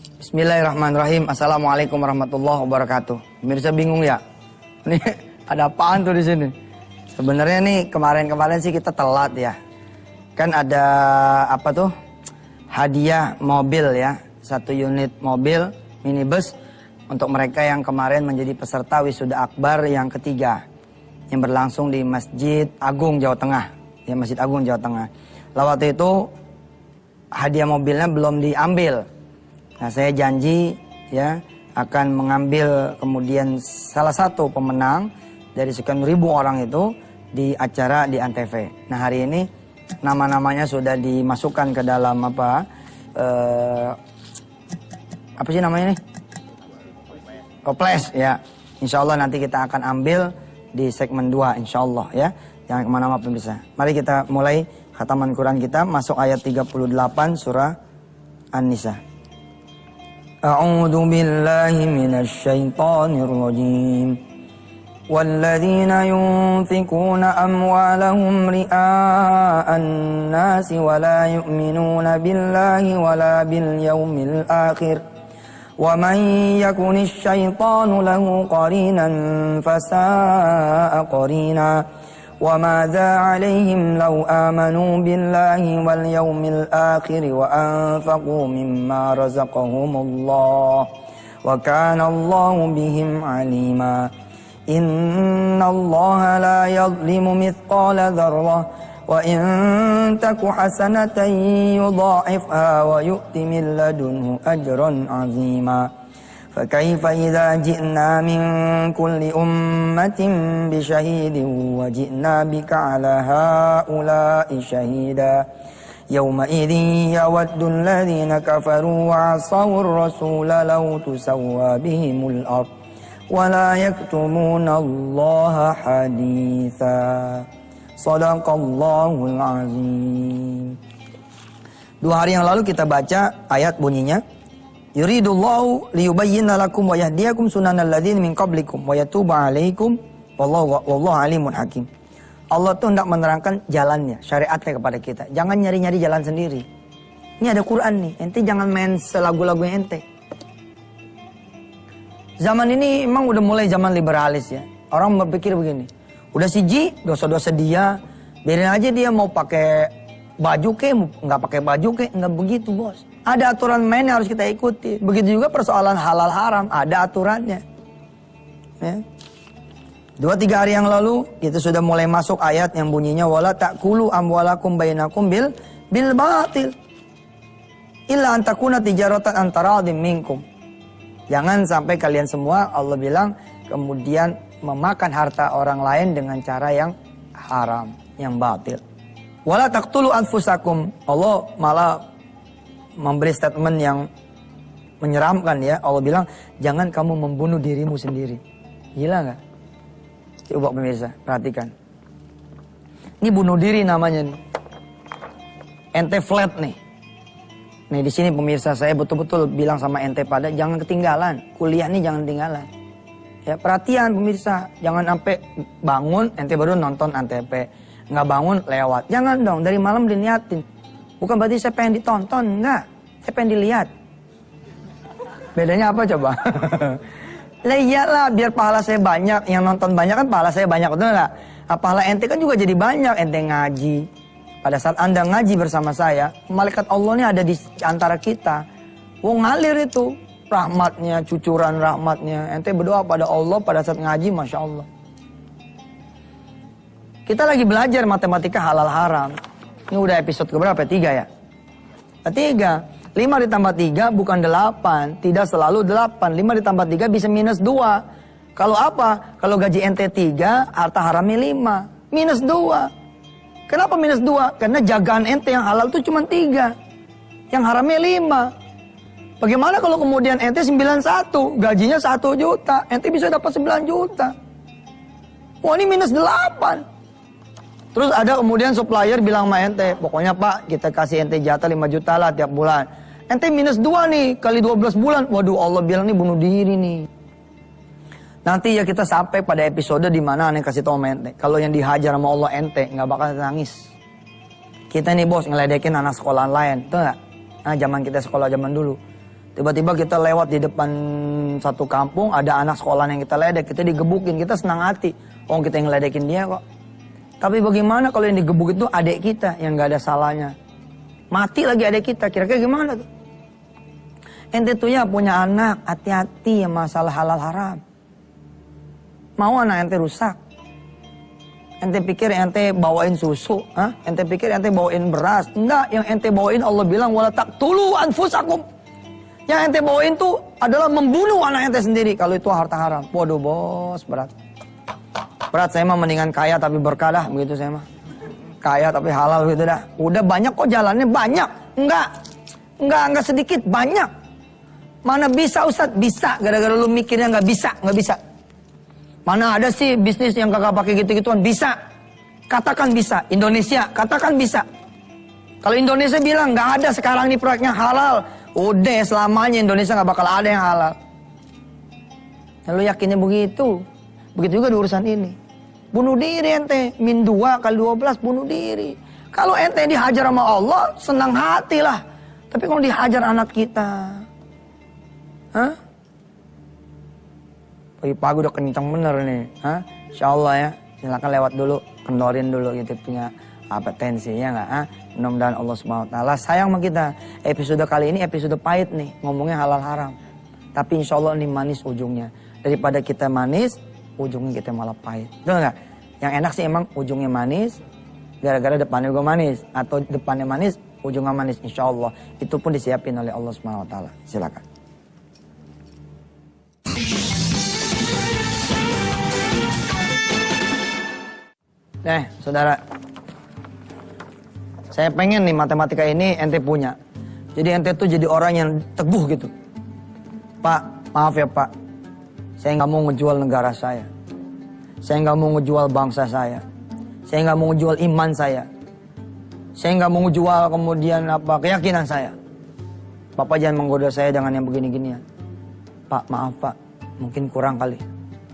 Bismillahirrahmanirrahim. Assalamualaikum warahmatullahi wabarakatuh. Pemirsa bingung ya? Ini ada apaan tuh di sini? Sebenarnya nih kemarin sih kita telat ya. Kan ada apa tuh? Hadiah mobil ya. 1 unit mobil minibus untuk mereka yang kemarin menjadi peserta wisuda akbar yang ketiga yang berlangsung di Masjid Agung Jawa Tengah. Ya, Masjid Agung Jawa Tengah. Lalu waktu itu hadiah mobilnya belum diambil. Nah, saya janji ya akan mengambil kemudian salah satu pemenang dari sekian ribu orang itu di acara di Antv. Nah, hari ini nama-namanya sudah dimasukkan ke dalam apa sih namanya nih? Toples ya. Insya Allah nanti kita akan ambil di segmen 2 insya Allah ya. Jangan kemana-mana pemirsa. Mari kita mulai khataman Quran kita masuk ayat 38 surah An-Nisa. A'udzu billahi minasy syaithanir rajim. Walladzina yunfikuna amwalahum ria'an nasi wa la yu'minuna billahi wa la bil yaumil akhir. Wa man yakunis syaitanu lahu qarinan fasa'a qarina. وَمَاذَا عَلَيْهِمْ لَوْ آمَنُوا بِاللَّهِ وَالْيَوْمِ الْآخِرِ وَأَنفَقُوا مِمَّا رَزَقَهُمُ اللَّهُ وَكَانَ اللَّهُ بِهِمْ عَلِيمًا إِنَّ اللَّهَ لَا يَظْلِمُ مِثْقَالَ ذَرَّةٍ وَإِن تَكُ حَسَنَةً يُضَاعِفْهَا وَيُؤْتِ مِن لَّدُنْهُ أَجْرًا عَظِيمًا فكيف إذا جئنا من كل أمة بشهيد وجئنا بك على هؤلاء شهيدا يومئذ يود الذين كفروا وعصوا الرسول لو تسوى بهم الأرض ولا يكتمون الله حديثا صدق الله العظيم. 2 hari yang lalu kita baca ayat bunyinya Yuridullahu liyubayyina lakum wa yahdiyakum sunanal ladzina min qablikum wa yatuba 'alaikum wallahu alimun hakim. Allah tuh hendak menerangkan jalannya, syariatnya kepada kita. Jangan nyari-nyari jalan sendiri. Ini ada Quran nih, ente jangan main selagu-lagunya ente. Zaman ini emang udah mulai zaman liberalis ya. Orang berpikir begini, udah siji dosa-dosa dia, biarin aja dia mau pakai baju ke, nggak pakai baju ke, nggak begitu bos. Ada aturan main yang harus kita ikuti. Begitu juga persoalan halal haram, ada aturannya. Ya. 2-3 hari yang lalu kita sudah mulai masuk ayat yang bunyinya wala ta'kulu amwalakum bainakum bil batil illa an takuna tijaratan antara adim minkum. Jangan sampai kalian semua Allah bilang kemudian memakan harta orang lain dengan cara yang haram, yang batil. Wala taqtulu anfusakum. Allah malah memberi statement yang menyeramkan ya. Allah bilang jangan kamu membunuh dirimu sendiri. Gila nggak? Coba pemirsa perhatikan. Ini bunuh diri namanya nih. Ente flat nih. Nih di sini pemirsa saya betul-betul bilang sama ente pada jangan ketinggalan. Kuliah nih jangan ketinggalan. Ya perhatian pemirsa, jangan sampai bangun ente baru nonton Antv. Nggak bangun lewat. Jangan dong dari malam diniatin. Bukan berarti saya pengen ditonton, enggak. Saya pengen dilihat. Bedanya apa coba? Lah iyalah, biar pahala saya banyak. Yang nonton banyak kan pahala saya banyak, betul enggak? Pahala ente kan juga jadi banyak. Ente ngaji. Pada saat Anda ngaji bersama saya, malaikat Allah ini ada di antara kita. Ngalir itu. Rahmatnya, cucuran rahmatnya. Ente berdoa pada Allah pada saat ngaji, Masya Allah. Kita lagi belajar matematika halal haram. Ini udah episode keberapa? 3 ya? 3. 5 ditambah 3 bukan 8. Tidak selalu 8. 5 ditambah 3 bisa minus 2. Kalau apa? Kalau gaji ente 3, harta haramnya 5. Minus 2. Kenapa minus 2? Karena jagaan ente yang halal itu cuma 3. Yang haramnya 5. Bagaimana kalau kemudian ente 91, gajinya 1 juta. Ente bisa dapat 9 juta. Wah ini minus 8. Terus ada kemudian supplier bilang sama ente, pokoknya pak kita kasih ente jatah 5 juta lah tiap bulan. Ente minus 2 nih, kali 12 bulan. Waduh Allah bilang nih bunuh diri nih. Nanti ya kita sampai pada episode di mana aneh kasih tau sama ente. Kalau yang dihajar sama Allah ente, nggak bakal nangis. Kita nih bos ngeledekin anak sekolah lain, tuh nggak? Nah zaman kita sekolah zaman dulu. Tiba-tiba kita lewat di depan satu kampung, ada anak sekolah yang kita ledek, kita digebukin, kita senang hati. Oh, kita yang ngeledekin dia kok. Tapi bagaimana kalau yang digebuk itu adik kita yang gak ada salahnya? Mati lagi adik kita, kira-kira gimana tuh? Ente tuh ya punya anak, hati-hati ya masalah halal haram. Mau anak ente rusak? Ente pikir ente bawain susu? Hah? Ente pikir ente bawain beras? Enggak, yang ente bawain Allah bilang wala taqtulu anfusakum. Yang ente bawain tuh adalah membunuh anak ente sendiri kalau itu harta haram. Waduh bos, berat. Berat, saya mah mendingan kaya tapi berkah dah, begitu saya mah. Kaya tapi halal gitu dah. Udah banyak kok jalannya, banyak. Enggak sedikit, banyak. Mana bisa Ustadz? Bisa, gara-gara lu mikirnya nggak bisa. Mana ada sih bisnis yang kakak pakai gitu-gituan? Bisa. Katakan bisa. Indonesia, katakan bisa. Kalau Indonesia bilang nggak ada sekarang nih proyeknya halal, udah selamanya Indonesia nggak bakal ada yang halal. Lalu yakinnya begitu. Begitu juga di urusan ini. Bunuh diri ente, min 2 kali 12 bunuh diri. Kalau ente dihajar sama Allah, senang hati lah. Tapi kalau dihajar anak kita, hah? Pagi-pagi udah kenceng bener nih, hah? Insya Allah ya, silakan lewat dulu, kendorin dulu gitu punya apa tensinya nggak? Mudah-mudahan Allah SWT sayang sama kita. Episode kali ini episode pahit nih, ngomongnya halal haram. Tapi insya Allah ini manis ujungnya. Daripada kita manis, ujungnya kita malah pahit. Betul nggak? Yang enak sih emang ujungnya manis, gara-gara depannya juga manis. Atau depannya manis, ujungnya manis. Insya Allah. Itu pun disiapin oleh Allah SWT. Silakan. Saudara. Saya pengen nih matematika ini ente punya. Jadi ente tuh jadi orang yang teguh gitu. Pak, maaf ya Pak. Saya nggak mau ngejual negara saya. Saya nggak mau ngejual bangsa saya. Saya nggak mau ngejual iman saya. Saya nggak mau ngejual kemudian keyakinan saya. Bapak jangan menggoda saya dengan yang begini-ginian. Pak, maaf Pak. Mungkin kurang kali.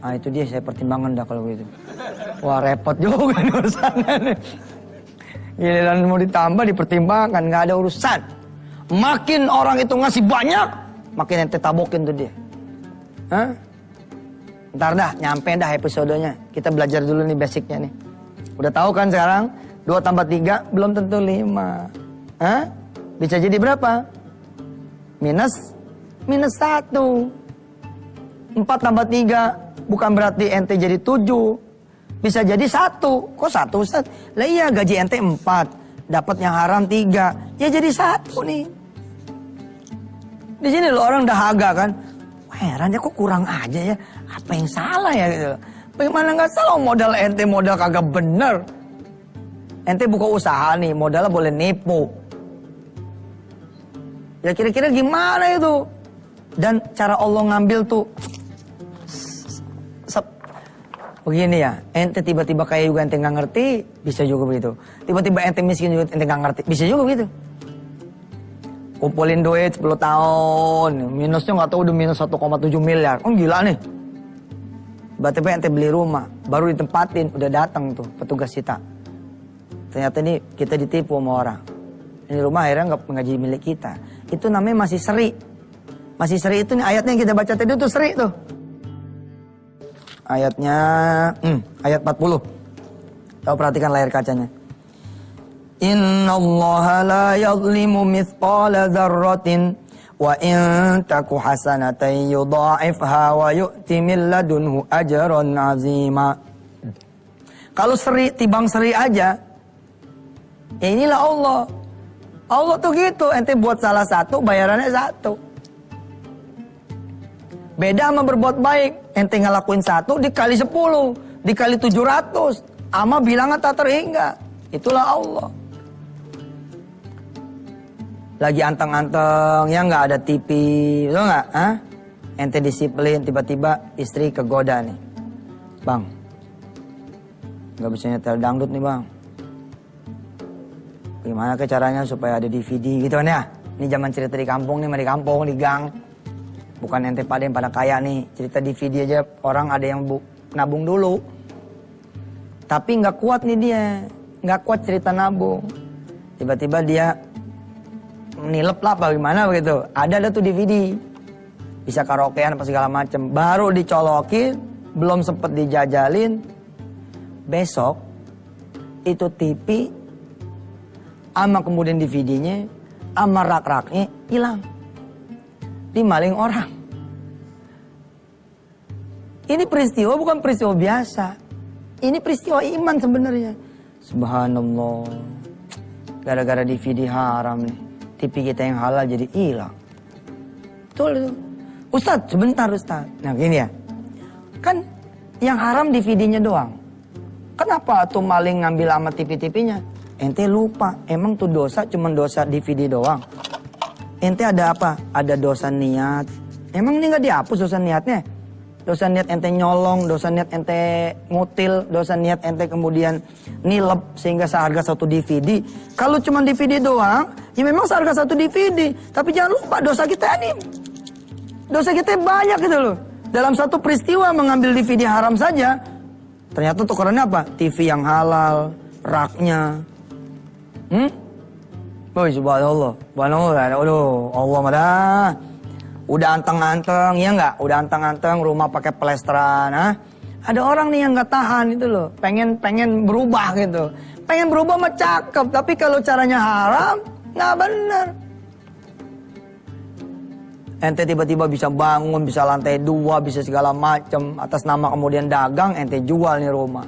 Nah itu dia, saya pertimbangkan dah kalau gitu. Wah repot juga nih urusannya nih. Giliran mau ditambah dipertimbangkan, nggak ada urusan. Makin orang itu ngasih banyak, makin ente tabokin tuh dia. Hah? Ntar dah, nyampe dah episodenya. Kita belajar dulu nih basicnya nih. Udah tahu kan sekarang? 2 tambah 3 belum tentu 5. Hah? Bisa jadi berapa? Minus 1. 4 tambah 3 bukan berarti ente jadi 7. Bisa jadi 1. Kok 1 Ustaz? Lah iya gaji ente 4. Dapat yang haram 3. Ya jadi 1 nih. Di sini lo orang dahaga kan. Wah, heran ya kok kurang aja ya. Apa yang salah ya gitu. Bagaimana nggak salah modal ente modal kagak bener. Ente buka usaha nih modalnya boleh nipu. Ya kira-kira gimana itu? Dan cara Allah ngambil tuh begini ya, ente tiba-tiba kaya juga ente nggak ngerti, bisa juga begitu. Tiba-tiba ente miskin juga ente nggak ngerti, bisa juga begitu. Kumpulin duit 10 tahun, minusnya nggak tahu udah minus 1,7 miliar, gila nih. Tiba-tiba ente beli rumah, baru ditempatin, udah datang tuh petugas sita. Ternyata ini kita ditipu sama orang. Ini rumah akhirnya nggak jadi milik kita. Itu namanya masih seri. Masih seri itu nih ayatnya yang kita baca tadi itu seri tuh. Ayatnya ayat 40. Tahu perhatikan layar kacanya. Innallaha la yadhlimu mithqala dzarratin wa in taku hasanatan yudha'ifha wa yu'ti min ladunhu ajran 'azima. Kalau seri tibang seri aja, ya inilah Allah. Allah tuh gitu, ente buat salah satu bayarannya 1. Beda sama berbuat baik. Ente ngelakuin 1 dikali 10, dikali 700. Ama bilangnya tak terhingga. Itulah Allah. Lagi anteng-anteng, ya nggak ada TV, betul nggak? Hah? Ente disiplin, tiba-tiba istri kegoda nih. Bang, nggak bisa nyetel dangdut nih bang. Gimana ke caranya supaya ada DVD gitu kan ya? Ini zaman cerita di kampung nih, di kampung, di gang. Bukan ente pada yang pada kaya nih. Cerita DVD aja orang ada yang nabung dulu. Tapi nggak kuat nih dia. Nggak kuat cerita nabung. Tiba-tiba dia nilep lah apa gimana begitu. Ada tuh DVD. Bisa karaokean apa segala macem. Baru dicolokin, belum sempet dijajalin. Besok itu TV sama kemudian DVD-nya sama rak-raknya hilang. Dimaling orang. Ini peristiwa bukan peristiwa biasa. Ini peristiwa iman sebenarnya. Subhanallah. Gara-gara DVD haram nih. TV kita yang halal jadi hilang. Betul itu. Ustadz, sebentar Ustadz. Nah gini ya. Kan yang haram DVD-nya doang. Kenapa tuh maling ngambil sama TV-TV-nya? Ente lupa. Emang tuh dosa cuma dosa DVD doang. Ente ada apa? Ada dosa niat. Emang ini gak dihapus dosa niatnya? Dosa niat ente nyolong, dosa niat ente ngutil, dosa niat ente kemudian nilep sehingga seharga satu DVD. Kalau cuma DVD doang, ya memang seharga satu DVD. Tapi jangan lupa dosa kita ini. Dosa kita banyak gitu loh. Dalam satu peristiwa mengambil DVD haram saja, ternyata tukerannya apa? TV yang halal, raknya. Subhanallah. Subhanallah. Aduh, Allah madah. Udah anteng-anteng, ya nggak? Udah anteng-anteng, rumah pakai plesteran, ah. Ada orang nih yang nggak tahan itu loh, pengen berubah gitu, pengen berubah mah cakep, tapi kalau caranya haram, nggak bener. Ente tiba-tiba bisa bangun, bisa lantai 2, bisa segala macem, atas nama kemudian dagang, ente jual nih rumah.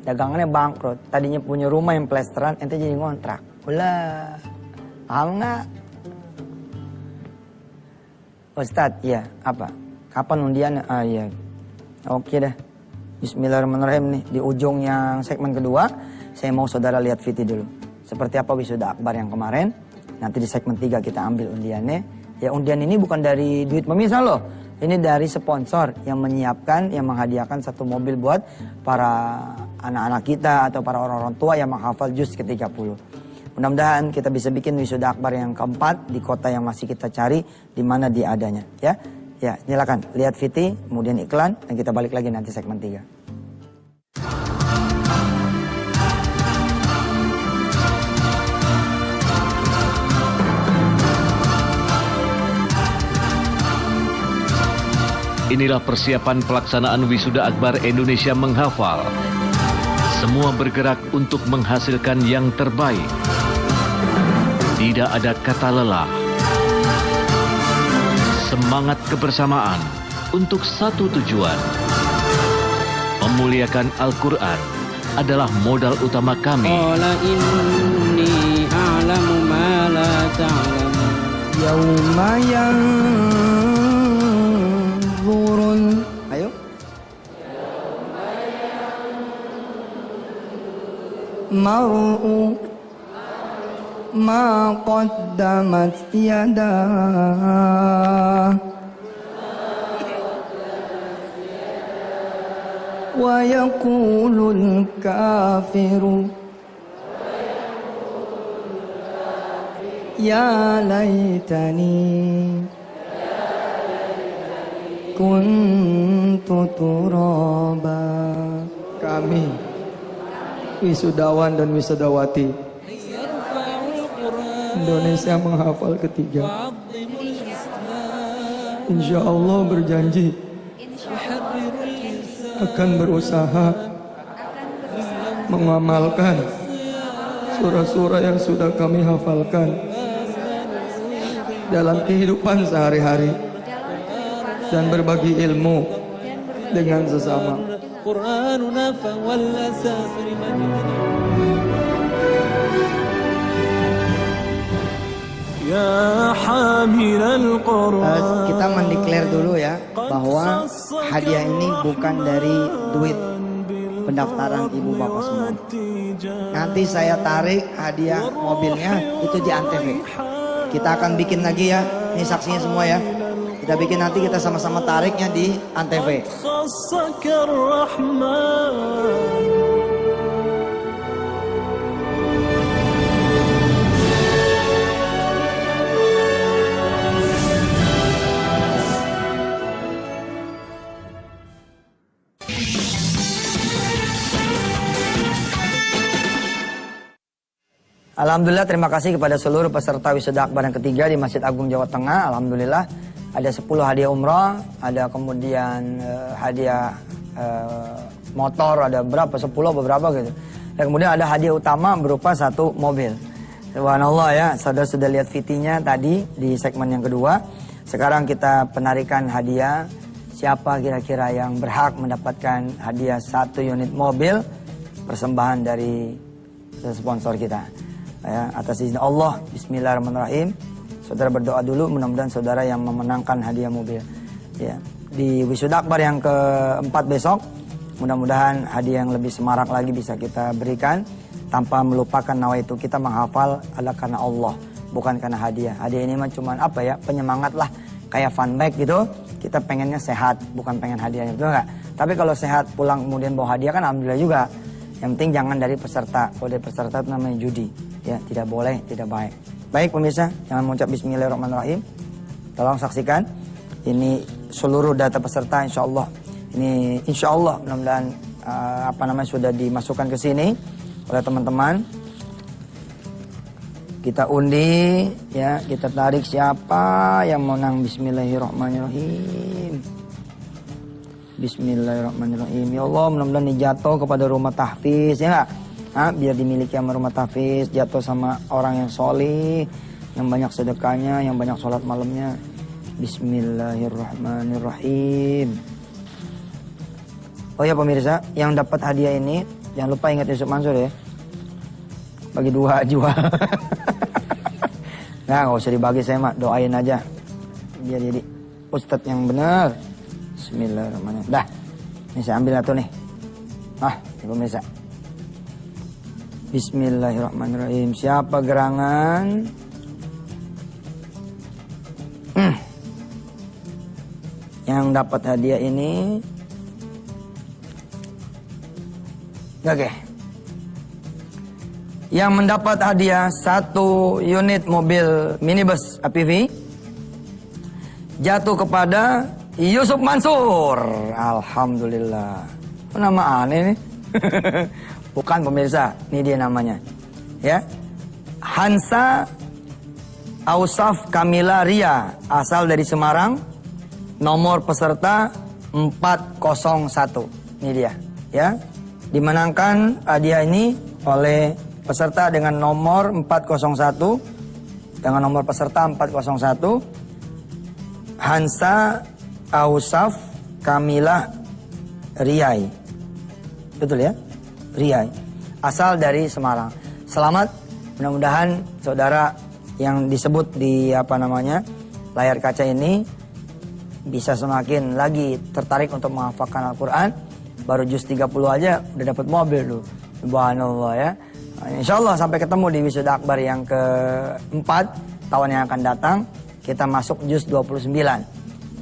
Dagangannya bangkrut, tadinya punya rumah yang plesteran, ente jadi ngontrak. Ulah, paham nggak? Ustadz, ya apa? Kapan undiannya? Ah iya. Oke dah. Bismillahirrahmanirrahim nih. Di ujung yang segmen kedua, saya mau saudara lihat VT dulu. Seperti apa wisuda akbar yang kemarin. Nanti di segmen 3 kita ambil undiannya. Ya undian ini bukan dari duit pemirsa loh. Ini dari sponsor yang menyiapkan, yang menghadiahkan satu mobil buat para anak-anak kita atau para orang-orang tua yang menghafal juz ke-30. Mudah-mudahan kita bisa bikin wisuda akbar yang keempat di kota yang masih kita cari, di mana dia adanya, ya. Ya, silakan lihat VT, kemudian iklan, dan kita balik lagi nanti segmen 3. Inilah persiapan pelaksanaan wisuda akbar Indonesia menghafal. Semua bergerak untuk menghasilkan yang terbaik. Tidak ada kata lelah. Semangat kebersamaan untuk satu tujuan. Memuliakan Al-Quran adalah modal utama kami. Qala inni a'lamu ma la ta'lamun. Yauma yanzurun. Ayo. Mar'u ma qaddamat yadah wa yaqulul kafiru ya laitani kuntu turaba. Kami wisudawan dan wisudawati Indonesia menghafal ketiga, insya Allah berjanji akan berusaha mengamalkan surah-surah yang sudah kami hafalkan dalam kehidupan sehari-hari dan berbagi ilmu dengan sesama. Kita mendeklar dulu ya bahwa hadiah ini bukan dari duit pendaftaran ibu bapak semua. Nanti saya tarik hadiah mobilnya itu di Antv. Kita akan bikin lagi ya, ini saksinya semua ya. Kita bikin nanti, kita sama-sama tariknya di Antv. Alhamdulillah, terima kasih kepada seluruh peserta wisuda akbar yang ketiga di Masjid Agung Jawa Tengah. Alhamdulillah ada 10 hadiah umrah, ada kemudian hadiah motor, ada berapa, 10 beberapa gitu. Dan kemudian ada hadiah utama berupa 1 mobil. Subhanallah ya, saudara sudah lihat VT-nya tadi di segmen yang kedua. Sekarang kita penarikan hadiah. Siapa kira-kira yang berhak mendapatkan hadiah 1 unit mobil persembahan dari sponsor kita. Ya, atas izin Allah, bismillahirrahmanirrahim. Saudara berdoa dulu, mudah-mudahan saudara yang memenangkan hadiah mobil. Ya, di wisuda akbar yang keempat besok, mudah-mudahan hadiah yang lebih semarak lagi bisa kita berikan. Tanpa melupakan nawaitu kita menghafal adalah karena Allah, bukan karena hadiah. Hadiah ini mah cuman apa ya, penyemangat lah, kayak fun bag gitu. Kita pengennya sehat, bukan pengen hadiahnya, betul nggak? Tapi kalau sehat pulang kemudian bawa hadiah kan alhamdulillah juga. Yang penting jangan dari peserta. Kalau dari peserta itu namanya judi, ya tidak boleh, tidak baik. Baik pemirsa, jangan mengucap bismillahirrahmanirrahim. Tolong saksikan ini seluruh data peserta, insya Allah. Ini insya Allah mudah-mudahan sudah dimasukkan ke sini oleh teman-teman. Kita undi, ya, kita tarik siapa yang menang. Bismillahirrahmanirrahim. Bismillahirrahmanirrahim. Ya Allah, mudah-mudahan ini jatuh kepada rumah tahfiz, ya nggak? Biar dimiliki sama rumah tahfiz, jatuh sama orang yang solih, yang banyak sedekahnya, yang banyak sholat malamnya. Bismillahirrahmanirrahim. Oh ya pemirsa, yang dapat hadiah ini jangan lupa ingat Yusuf Mansur ya. Bagi 2 jual. Nah, nggak usah dibagi, saya mah doain aja biar jadi ustadz yang benar. Bismillahirrahmanirrahim. Dah, ini saya ambil satu nih. Ini pemirsa. Bismillahirrahmanirrahim. Siapa gerangan? Yang dapat hadiah ini? Oke. Yang mendapat hadiah 1 unit mobil minibus APV jatuh kepada Yusuf Mansur. Alhamdulillah. Nama aneh nih. Bukan pemirsa, ini dia namanya. Ya. Hansa Ausaf Kamila Ria, asal dari Semarang. Nomor peserta 401. Ini dia, ya. Dimenangkan hadiah ini oleh peserta dengan nomor 401, dengan nomor peserta 401, Hansa Ausaf Kamilah Riai. Betul ya? Riai. Asal dari Semarang. Selamat, mudah-mudahan saudara yang disebut di layar kaca ini bisa semakin lagi tertarik untuk menghafalkan Al-Quran. Baru juz 30 aja udah dapat mobil tuh. Subhanallah ya. Insya Allah sampai ketemu di wisuda akbar yang keempat tahun yang akan datang. Kita masuk juz 29.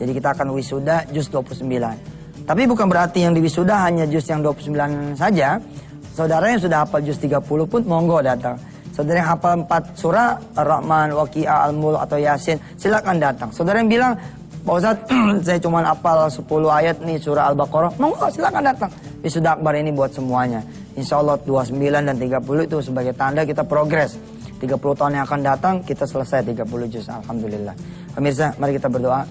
Jadi kita akan wisuda juz 29. Tapi bukan berarti yang di wisuda hanya juz yang 29 saja. Saudara yang sudah hafal juz 30 pun monggo datang. Saudara yang hafal 4 surah Ar-Rahman, Waqi'ah, Al-Mulk atau Yasin, silakan datang. Saudara yang bilang, Pak Ustadz, saya cuma hafal 10 ayat nih surah Al-Baqarah. Monggo silakan datang. Wisuda akbar ini buat semuanya. Insya Allah 29 dan 30 itu sebagai tanda kita progres. 30 tahun yang akan datang kita selesai 30 juz. Alhamdulillah. Pemirsa, mari kita berdoa.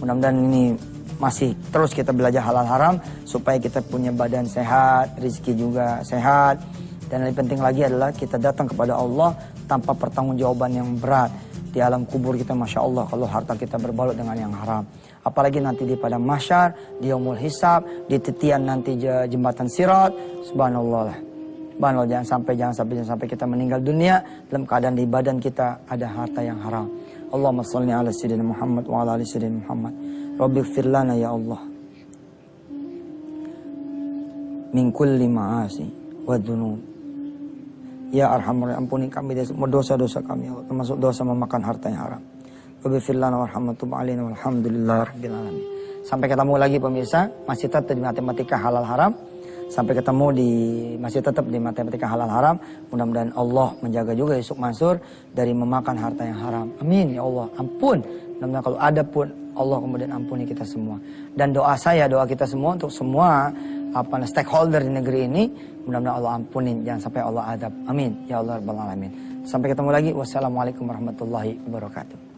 Mudah-mudahan ini masih terus kita belajar halal haram supaya kita punya badan sehat, rezeki juga sehat. Dan yang penting lagi adalah kita datang kepada Allah tanpa pertanggungjawaban yang berat. Di alam kubur kita Masya Allah kalau harta kita berbalut dengan yang haram. Apalagi nanti di padang mahsyar, di yaumul hisab, di titian nanti jembatan sirat. Subhanallah lah. Subhanallah, jangan sampai kita meninggal dunia dalam keadaan di badan kita ada harta yang haram. Allahumma shalli ala sayyidina Muhammad wa ala ali sayyidina Muhammad. Rabbighfir lana ya Allah. Min kulli ma'asi wa dzunub. Ya Arhamar, ampuni kami dari semua dosa-dosa kami, termasuk dosa memakan harta yang haram. Waghfir lana warhamna tub alaina walhamdulillahirabbil alamin. Sampai ketemu lagi pemirsa, masih tetap di matematika halal haram. Sampai ketemu masih tetap di matematika halal haram. Mudah-mudahan Allah menjaga juga Yusuf Mansur dari memakan harta yang haram. Amin ya Allah. Ampun. Mudah-mudahan kalau ada pun Allah kemudian ampuni kita semua. Dan doa kita semua untuk semua stakeholder di negeri ini. Mudah-mudahan Allah ampunin, jangan sampai Allah adab. Amin ya Allah rabbal alamin. Sampai ketemu lagi. Wassalamualaikum warahmatullahi wabarakatuh.